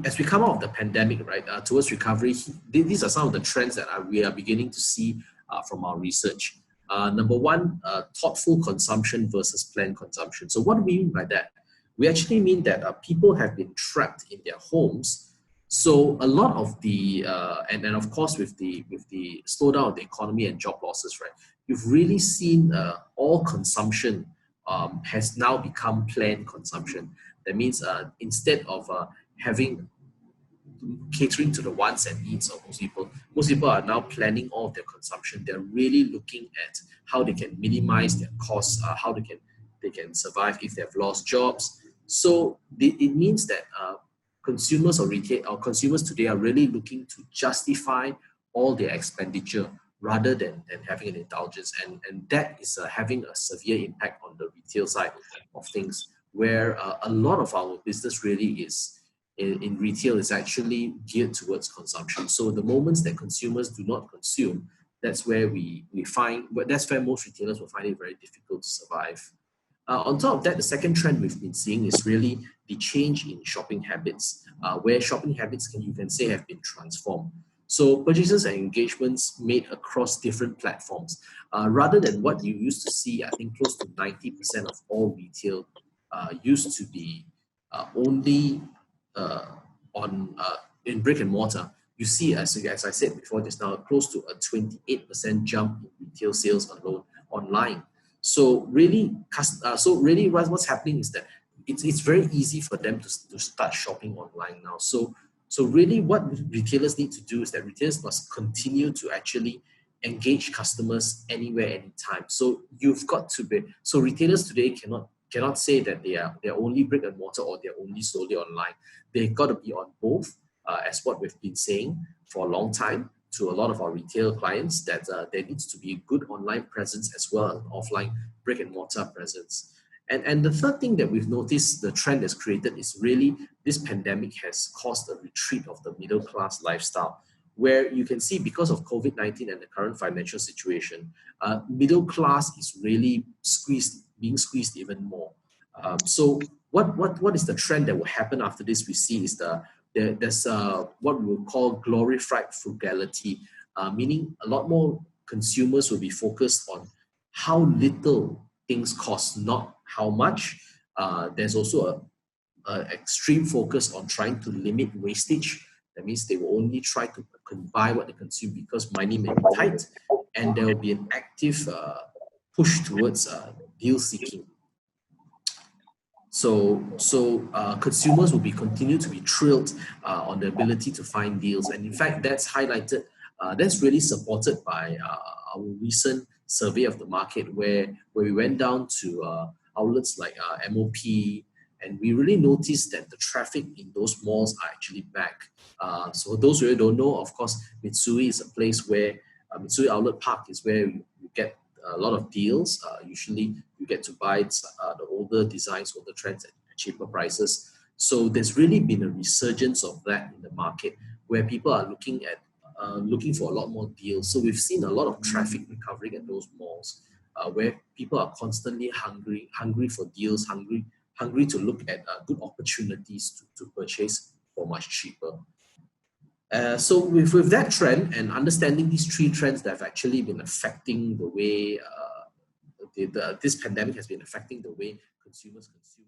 as we come out of the pandemic, right, towards recovery, these are some of the trends that we are beginning to see from our research. Number one, thoughtful consumption versus planned consumption. So what do we mean by that? We actually mean that people have been trapped in their homes. So a lot of the, and of course with the slowdown of the economy and job losses, right, you've really seen all consumption has now become planned consumption. That means instead of catering to the wants and needs of most people are now planning all of their consumption. They're really looking at how they can minimize their costs, how they can survive if they've lost jobs. So it means that consumers or consumers today are really looking to justify all their expenditure rather than having an indulgence, and that is having a severe impact on the retail side of things, where a lot of our business really is in retail is actually geared towards consumption. So the moments that consumers do not consume, that's where that's where most retailers will find it very difficult to survive. On top of that, the second trend we've been seeing is really the change in shopping habits, where shopping habits you can say have been transformed. So purchases and engagements made across different platforms, rather than what you used to see. I think close to 90% of all retail used to be only in brick and mortar. You see, as I said before just now, close to a 28% jump in retail sales alone online. So really, what's happening is that it's very easy for them to start shopping online now. So really, what retailers need to do is that retailers must continue to actually engage customers anywhere, anytime. So you've got to be. So retailers today cannot say that they're only brick and mortar or they're only solely online. They've got to be on both, as what we've been saying for a long time to a lot of our retail clients, that there needs to be a good online presence as well as offline brick and mortar presence. And the third thing that we've noticed, the trend that's created, is really this pandemic has caused a retreat of the middle class lifestyle, where you can see because of COVID-19 and the current financial situation, middle class is really being squeezed even more. So what is the trend that will happen after this? We see is there's what we will call glorified frugality, meaning a lot more consumers will be focused on how little things cost, not how much. There's also a extreme focus on trying to limit wastage. That means they will only try to buy what they consume because money may be tight, and there will be an active push towards deal seeking. So consumers will continue to be thrilled on the ability to find deals, and in fact, that's highlighted. That's really supported by our recent survey of the market, where we went down to outlets like MOP, and we really noticed that the traffic in those malls are actually back. So those who don't know, of course, Mitsui is a place where Mitsui Outlet Park is where you get a lot of deals. Usually you get to buy the older designs, older trends at cheaper prices. So there's really been a resurgence of that in the market, where people are looking for a lot more deals. So we've seen a lot of traffic recovering at those malls, where people are constantly hungry for deals, hungry to look at good opportunities to purchase for much cheaper. So with that trend and understanding these three trends that have actually been affecting the way this pandemic has been affecting the way consumers consume.